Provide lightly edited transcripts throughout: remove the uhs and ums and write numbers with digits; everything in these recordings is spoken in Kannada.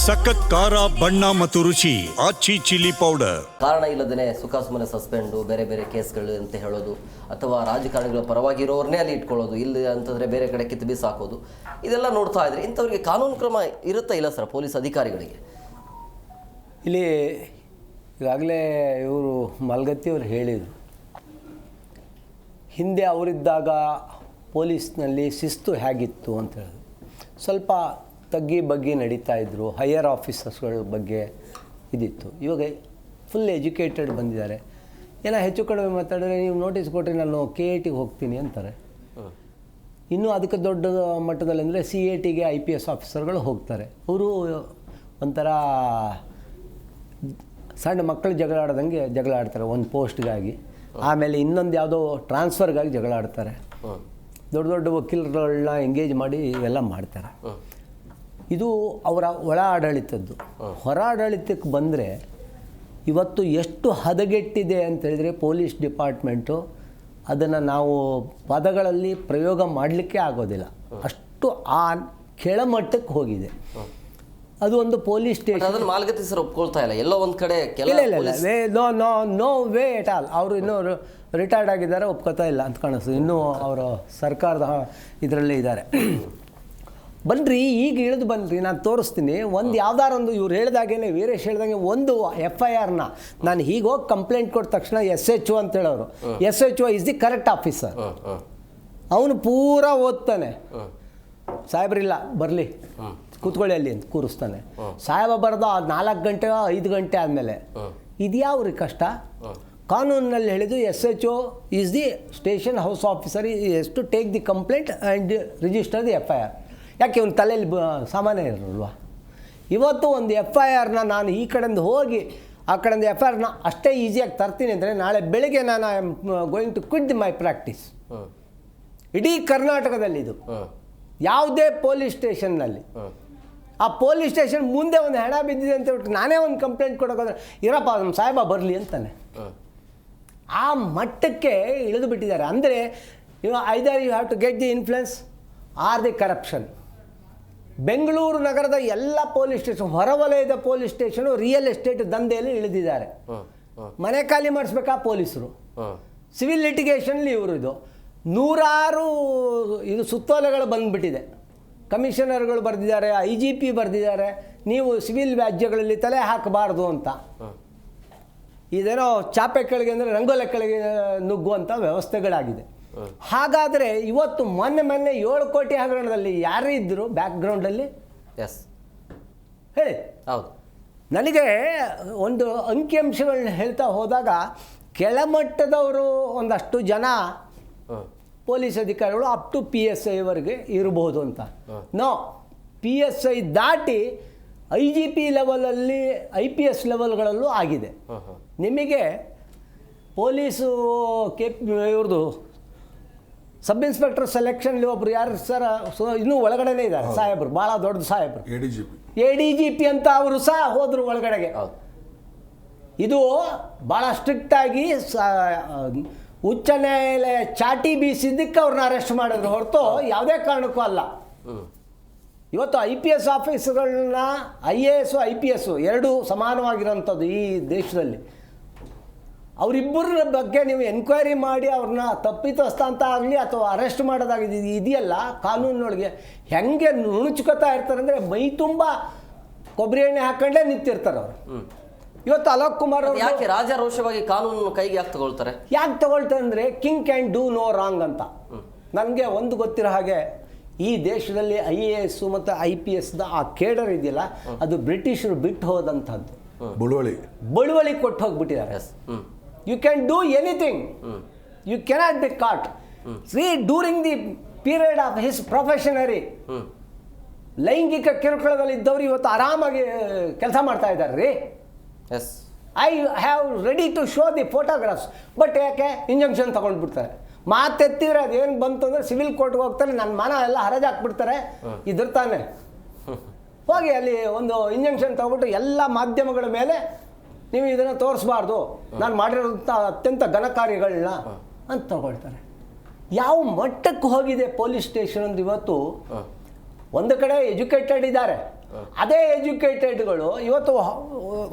ಸಖತ್ ಖಾರ ಬಣ್ಣ ಮತ್ತು ರುಚಿ ಆಚಿ ಚಿಲ್ಲಿ ಪೌಡರ್. ಕಾರಣ ಇಲ್ಲದೇ ಸುಖಾಸುಮ್ಮನೆ ಸಸ್ಪೆಂಡು, ಬೇರೆ ಬೇರೆ ಕೇಸ್ಗಳು ಅಂತ ಹೇಳೋದು, ಅಥವಾ ರಾಜಕಾರಣಿಗಳ ಪರವಾಗಿರೋರನ್ನೇ ಅಲ್ಲಿ ಇಟ್ಕೊಳ್ಳೋದು, ಇಲ್ಲಿ ಅಂತಂದರೆ ಬೇರೆ ಕಡೆ ಕಿತ್ತು ಬೀಸಾಕೋದು, ಇದೆಲ್ಲ ನೋಡ್ತಾ ಇದ್ರೆ ಇಂಥವ್ರಿಗೆ ಕಾನೂನು ಕ್ರಮ ಇರುತ್ತಾ ಇಲ್ಲ ಸರ್ ಪೊಲೀಸ್ ಅಧಿಕಾರಿಗಳಿಗೆ? ಇಲ್ಲಿ ಈಗಾಗಲೇ ಇವರು ಮಲ್ಗತ್ತಿಯವರು ಹೇಳಿದರು, ಹಿಂದೆ ಅವರಿದ್ದಾಗ ಪೊಲೀಸ್ನಲ್ಲಿ ಶಿಸ್ತು ಹೇಗಿತ್ತು ಅಂತ ಹೇಳಿದ್ರು. ಸ್ವಲ್ಪ ತಗ್ಗಿ ಬಗ್ಗಿ ನಡೀತಾ ಇದ್ದರು, ಹೈಯರ್ ಆಫೀಸರ್ಸ್ಗಳ ಬಗ್ಗೆ ಇದಿತ್ತು. ಇವಾಗ ಫುಲ್ ಎಜುಕೇಟೆಡ್ ಬಂದಿದ್ದಾರೆ. ಏನೋ ಹೆಚ್ಚು ಕಡಿಮೆ ಮಾತಾಡಿದ್ರೆ ನೀವು ನೋಟಿಸ್ ಕೊಟ್ಟರೆ ನಾನು KATಗೆ ಹೋಗ್ತೀನಿ ಅಂತಾರೆ. ಇನ್ನೂ ಅದಕ್ಕೆ ದೊಡ್ಡ ಮಟ್ಟದಲ್ಲಿ ಅಂದರೆ CATಗೆ IPS ಆಫೀಸರ್ಗಳು ಹೋಗ್ತಾರೆ. ಅವರು ಒಂಥರ ಸಣ್ಣ ಮಕ್ಕಳು ಜಗಳ ಆಡ್ತಾರೆ ಒಂದು ಪೋಸ್ಟ್ಗಾಗಿ. ಆಮೇಲೆ ಇನ್ನೊಂದು ಯಾವುದೋ ಟ್ರಾನ್ಸ್ಫರ್ಗಾಗಿ ಜಗಳ ಆಡ್ತಾರೆ. ದೊಡ್ಡ ದೊಡ್ಡ ವಕೀಲರುಗಳನ್ನ ಎಂಗೇಜ್ ಮಾಡಿ ಇವೆಲ್ಲ ಮಾಡ್ತಾರೆ. ಇದು ಅವರ ಒಳ ಆಡಳಿತದ್ದು. ಹೊರ ಆಡಳಿತಕ್ಕೆ ಬಂದರೆ ಇವತ್ತು ಎಷ್ಟು ಹದಗೆಟ್ಟಿದೆ ಅಂತೇಳಿದರೆ ಪೊಲೀಸ್ ಡಿಪಾರ್ಟ್ಮೆಂಟು ಅದನ್ನು ನಾವು ಪದಗಳಲ್ಲಿ ಪ್ರಯೋಗ ಮಾಡಲಿಕ್ಕೆ ಆಗೋದಿಲ್ಲ, ಅಷ್ಟು ಆ ಕೆಳಮಟ್ಟಕ್ಕೆ ಹೋಗಿದೆ. ಅದು ಒಂದು ಪೊಲೀಸ್ ಸ್ಟೇಷನ್. ಅದನ್ನು ಮಾಲ್ಗತ್ತಿ ಸರ್ ಒಪ್ಕೊಳ್ತಾ ಇಲ್ಲ, ಎಲ್ಲೋ ಒಂದು ಕಡೆ ನೋ ವೇ ಎಟ್ ಆಲ್. ಅವರು ಇನ್ನೂ ರಿಟೈರ್ಡ್ ಆಗಿದ್ದಾರೆ, ಒಪ್ಕೋತಾ ಇಲ್ಲ ಅಂತ ಕಾಣಿಸ್ತದೆ. ಇನ್ನೂ ಅವರು ಸರ್ಕಾರದ ಇದರಲ್ಲೇ ಇದ್ದಾರೆ. ಬನ್ನಿರಿ, ಈಗ ಇಳಿದು ಬನ್ನಿರಿ, ನಾನು ತೋರಿಸ್ತೀನಿ. ಒಂದು ಯಾವ್ದಾರೊಂದು ಇವ್ರು ಹೇಳ್ದಾಗೇ, ವೀರೇಶ್ ಹೇಳ್ದಂಗೆ ಒಂದು FIRನ ನಾನು ಹೀಗೆ ಹೋಗಿ ಕಂಪ್ಲೇಂಟ್ ಕೊಟ್ಟ ತಕ್ಷಣ SHO ಅಂತ ಹೇಳೋರು. SHO is the correct officer. ಅವನು ಪೂರಾ ಓದ್ತಾನೆ, ಸಾಹೇಬ್ರಿಲ್ಲ ಬರಲಿ ಕೂತ್ಕೊಳ್ಳಿ ಅಲ್ಲಿ ಅಂತ ಕೂರಿಸ್ತಾನೆ. ಸಾಹೇಬ ಬರೆದ 4 ಗಂಟೆ 5 ಗಂಟೆ ಆದಮೇಲೆ ಇದ್ಯಾವ್ರಿ ಕಷ್ಟ? ಕಾನೂನಿನಲ್ಲಿ ಹೇಳಿದ್ದು SHO is the station house officer, is to take the complaint and register the FIR. ಯಾಕೆ ಒಂದು ತಲೆಯಲ್ಲಿ ಸಾಮಾನ್ಯ ಇರಲ್ವಾ? ಇವತ್ತು ಒಂದು FIRನ ನಾನು ಈ ಕಡೆಯಿಂದ ಹೋಗಿ ಆ ಕಡೆಯಿಂದ FIRನ ಅಷ್ಟೇ ಈಸಿಯಾಗಿ ತರ್ತೀನಿ ಅಂದರೆ ನಾಳೆ ಬೆಳಗ್ಗೆ ನಾನು I am going to quit my practice. ಇಡೀ ಕರ್ನಾಟಕದಲ್ಲಿ ಇದು ಯಾವುದೇ ಪೊಲೀಸ್ ಸ್ಟೇಷನ್ನಲ್ಲಿ ಆ ಪೊಲೀಸ್ ಸ್ಟೇಷನ್ ಮುಂದೆ ಒಂದು ಹೆಣ ಬಿದ್ದಿದೆ ಅಂತ ಹೇಳ್ಬಿಟ್ಟು ನಾನೇ ಒಂದು ಕಂಪ್ಲೇಂಟ್ ಕೊಡೋಕ್ಕಾದ್ರೆ ಇರಪ್ಪ ನಮ್ಮ ಸಾಹೇಬ ಬರಲಿ ಅಂತಾನೆ. ಆ ಮಟ್ಟಕ್ಕೆ ಇಳಿದು ಬಿಟ್ಟಿದ್ದಾರೆ. ಅಂದರೆ either you have to get the influence or the corruption. Bengaluru ನಗರದ ಎಲ್ಲ ಪೊಲೀಸ್ ಸ್ಟೇಷನ್, ಹೊರವಲಯದ ಪೊಲೀಸ್ ಸ್ಟೇಷನು ರಿಯಲ್ ಎಸ್ಟೇಟ್ ದಂಧೆಯಲ್ಲಿ ಇಳಿದಿದ್ದಾರೆ. ಮನೆ ಖಾಲಿ ಮಾಡಿಸ್ಬೇಕಾ ಪೊಲೀಸರು, ಸಿವಿಲ್ ಲಿಟಿಗೇಷನ್ಲಿ ಇವರು ಇದು ನೂರಾರು ಇದು ಸುತ್ತೋಲೆಗಳು ಬಂದುಬಿಟ್ಟಿದೆ. ಕಮಿಷನರ್ಗಳು ಬರೆದಿದ್ದಾರೆ, IGP ಬರೆದಿದ್ದಾರೆ, ನೀವು ಸಿವಿಲ್ ವ್ಯಾಜ್ಯಗಳಲ್ಲಿ ತಲೆ ಹಾಕಬಾರ್ದು ಅಂತ. ಇದೇನೋ ಚಾಪೆ ಕೆಳಗೆ ಅಂದರೆ ರಂಗೋಲೆ ಕೆಳಗೆ ನುಗ್ಗುವಂಥ ವ್ಯವಸ್ಥೆಗಳಾಗಿದೆ. ಹಾಗಾದರೆ ಇವತ್ತು ಮೊನ್ನೆ 7 ಕೋಟಿ ಹಗರಣದಲ್ಲಿ ಯಾರು ಇದ್ದರು ಬ್ಯಾಕ್ಗ್ರೌಂಡಲ್ಲಿ? ಎಸ್ ಹೇಳಿ. ಹೌದು. ನನಗೆ ಒಂದು ಅಂಕಿಅಂಶಗಳನ್ನ ಹೇಳ್ತಾ ಹೋದಾಗ ಕೆಳಮಟ್ಟದವರು ಒಂದಷ್ಟು ಜನ ಪೊಲೀಸ್ ಅಧಿಕಾರಿಗಳು ಅಪ್ ಟು PSIವರೆಗೆ ಇರಬಹುದು ಅಂತ. ನೋ, PSI ದಾಟಿ IGP ಲೆವೆಲಲ್ಲಿ IPS ಲೆವೆಲ್ಗಳಲ್ಲೂ ಆಗಿದೆ. ನಿಮಗೆ ಪೊಲೀಸು ಇವ್ರದ್ದು ಸಬ್ ಇನ್ಸ್ಪೆಕ್ಟರ್ ಸೆಲೆಕ್ಷನ್ಲಿ ಒಬ್ರು ಯಾರು ಸರ್ ಇನ್ನೂ ಒಳಗಡೆನೇ ಇದ್ದಾರೆ ಸಾಹೇಬರು, ಭಾಳ ದೊಡ್ಡ ಸಾಹೇಬರು, ADGP ಅಂತ ಅವರು ಸಹ ಹೋದರು ಒಳಗಡೆಗೆ. ಇದು ಭಾಳ ಸ್ಟ್ರಿಕ್ಟಾಗಿ ಉಚ್ಚ ನ್ಯಾಯಾಲಯ ಚಾಟಿ ಬೀಸಿದ್ದಕ್ಕೆ ಅವ್ರನ್ನ ಅರೆಸ್ಟ್ ಮಾಡಿದ್ರು ಹೊರತು ಯಾವುದೇ ಕಾರಣಕ್ಕೂ ಅಲ್ಲ. ಇವತ್ತು IPS ಆಫೀಸರ್ಗಳನ್ನ IAS IPS ಎರಡೂ ಸಮಾನವಾಗಿರೋಂಥದ್ದು ಈ ದೇಶದಲ್ಲಿ. ಅವರಿಬ್ಬರ ಬಗ್ಗೆ ನೀವು ಎನ್ಕ್ವೈರಿ ಮಾಡಿ ಅವ್ರನ್ನ ತಪ್ಪಿತಸ್ಥ ಅಂತ ಆಗಲಿ ಅಥವಾ ಅರೆಸ್ಟ್ ಮಾಡೋದಾಗಿದೆ ಇದೆಯಲ್ಲ ಕಾನೂನಿನೊಳಗೆ ಹೆಂಗೆ ನುಣುಚ್ಕೋತಾ ಇರ್ತಾರೆ ಅಂದರೆ ಮೈ ತುಂಬ ಕೊಬ್ಬರಿ ಎಣ್ಣೆ ಹಾಕೊಂಡೇ ನಿಂತಿರ್ತಾರೆ ಅವರು. ಇವತ್ತು ಅಲೋಕ್ ಕುಮಾರ್ ಅವರು ಯಾಕೆ ರಾಜಾರೋಷವಾಗಿ ಕಾನೂನು ಕೈಗೆ ಯಾಕೆ ತಗೊಳ್ತಾರೆ? ಯಾಕೆ ತಗೊಳ್ತಾರೆ ಅಂದರೆ king can do no wrong ಅಂತ. ನನಗೆ ಒಂದು ಗೊತ್ತಿರೋ ಹಾಗೆ ಈ ದೇಶದಲ್ಲಿ IAS ಮತ್ತು IPSದ ಆ ಕೇಡರ್ ಇದೆಯಲ್ಲ ಅದು ಬ್ರಿಟಿಷರು ಬಿಟ್ಟು ಹೋದಂಥದ್ದು. ಬಳುವಳಿ ಕೊಟ್ಟು ಹೋಗ್ಬಿಟ್ಟಿದ್ದಾರೆ. You can do anything, you cannot be caught. See during the period of his probationary ಲೈಂಗಿಕ ಕಿರುಕುಳದಲ್ಲಿ ಇದ್ದವರು ಇವತ್ತು ಆರಾಮಾಗಿ ಕೆಲಸ ಮಾಡ್ತಾ ಇದ್ದಾರೆ ರೀ. Yes, I have ready to show the photographs. But ಯಾಕೆ ಇಂಜೆಕ್ಷನ್ ತೊಗೊಂಡ್ಬಿಡ್ತಾರೆ, ಮಾತೆತ್ತಿದ್ರೆ ಅದೇನು ಬಂತು ಅಂದರೆ ಸಿವಿಲ್ ಕೋರ್ಟ್ಗೆ ಹೋಗ್ತಾರೆ, ನನ್ನ ಮನ ಎಲ್ಲ ಹರಾಜಾಕ್ಬಿಡ್ತಾರೆ. ಇದ್ರ ತಾನೆ ಹೋಗಿ ಅಲ್ಲಿ ಒಂದು ಇಂಜೆಕ್ಷನ್ ತೊಗೊಬಿಟ್ಟು ಎಲ್ಲ ಮಾಧ್ಯಮಗಳ ಮೇಲೆ ನೀವು ಇದನ್ನು ತೋರಿಸ್ಬಾರ್ದು, ನಾನು ಮಾಡಿರೋಂಥ ಅತ್ಯಂತ ಘನಕಾರ್ಯಗಳನ್ನ ಅಂತ ತಗೊಳ್ತಾರೆ. ಯಾವ ಮಟ್ಟಕ್ಕೆ ಹೋಗಿದೆ ಪೊಲೀಸ್ ಸ್ಟೇಷನ್ ಅಂತ ಇವತ್ತು. ಒಂದು ಕಡೆ ಎಜುಕೇಟೆಡ್ ಇದ್ದಾರೆ, ಅದೇ ಎಜುಕೇಟೆಡ್ಗಳು ಇವತ್ತು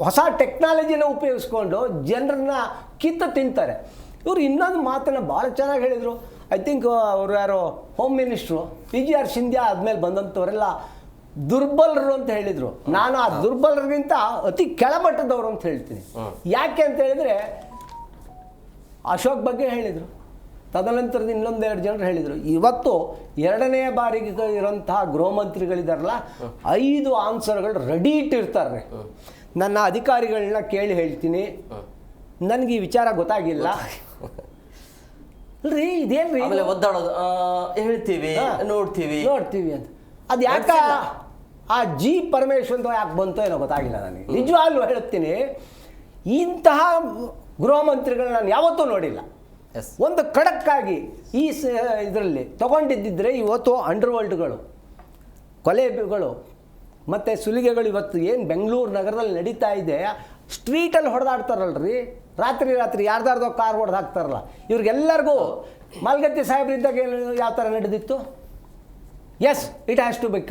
ಹೊಸ ಟೆಕ್ನಾಲಜಿನ ಉಪಯೋಗಿಸ್ಕೊಂಡು ಜನರನ್ನ ಕಿತ್ತು ತಿಂತಾರೆ. ಇವರು ಇನ್ನೊಂದು ಮಾತನ್ನು ಭಾಳ ಚೆನ್ನಾಗಿ ಹೇಳಿದರು. ಐ ಥಿಂಕ್ ಅವರು ಯಾರೋ ಹೋಮ್ ಮಿನಿಸ್ಟ್ರು PGR ಶಿಂದ್ಯಾ ಆದಮೇಲೆ ಬಂದಂಥವರೆಲ್ಲ ದುರ್ಬಲರು ಅಂತ ಹೇಳಿದರು. ನಾನು ಆ ದುರ್ಬಲರಿಗಿಂತ ಅತಿ ಕೆಳಮಟ್ಟದವರು ಅಂತ ಹೇಳ್ತೀನಿ. ಯಾಕೆ ಅಂತ ಹೇಳಿದರೆ ಅಶೋಕ್ ಬಗ್ಗೆ ಹೇಳಿದರು, ತದನಂತರದ ಇನ್ನೊಂದೆರಡು ಜನರು ಹೇಳಿದರು. ಇವತ್ತು ಎರಡನೇ ಬಾರಿಗೆ ಇರೋಂತಹ ಗೃಹ ಮಂತ್ರಿಗಳಿದಾರಲ್ಲ, 5 ಆನ್ಸರ್ಗಳು ರೆಡಿ ಇಟ್ಟಿರ್ತಾರೆ. ನನ್ನ ಅಧಿಕಾರಿಗಳನ್ನ ಕೇಳಿ ಹೇಳ್ತೀನಿ, ನನಗೆ ಈ ವಿಚಾರ ಗೊತ್ತಾಗಿಲ್ಲ ಅಲ್ರಿ, ಇದೇನ್ರಿ ಆಮೇಲೆ ಒದ್ದಾಡೋದು, ಹೇಳ್ತೀವಿ ನೋಡ್ತೀವಿ ಅಂತ. ಅದು ಯಾಕ ಆ G ಪರಮೇಶ್ವರ್ ಯಾಕೆ ಬಂತೋ ಏನೋ ಗೊತ್ತಾಗಿಲ್ಲ ನನಗೆ. ನಿಜವಾಗ್ಲೂ ಹೇಳ್ತೀನಿ, ಇಂತಹ ಗೃಹ ಮಂತ್ರಿಗಳು ನಾನು ಯಾವತ್ತೂ ನೋಡಿಲ್ಲ. ಒಂದು ಖಡಕ್ಕಾಗಿ ಈ ಇದರಲ್ಲಿ ತಗೊಂಡಿದ್ದಿದ್ರೆ ಇವತ್ತು ಅಂಡರ್ವರ್ಲ್ಡ್ಗಳು, ಕೊಲೆಗಳು ಮತ್ತು ಸುಲಿಗೆಗಳು ಇವತ್ತು ಏನು ಬೆಂಗಳೂರು ನಗರದಲ್ಲಿ ನಡೀತಾ ಇದೆ, ಸ್ಟ್ರೀಟಲ್ಲಿ ಹೊಡೆದಾಡ್ತಾರಲ್ರಿ, ರಾತ್ರಿ ಯಾರ್ದಾರ್ದೋ ಕಾರ್ ಹೊಡೆದು ಹಾಕ್ತಾರಲ್ಲ, ಇವ್ರಿಗೆಲ್ಲರಿಗೂ ಮಾಲ್ಗತ್ತಿ ಸಾಹೇಬ್ರಿದ್ದಾಗ ಯಾವ ಥರ ನಡೆದಿತ್ತು? Yes, it has to become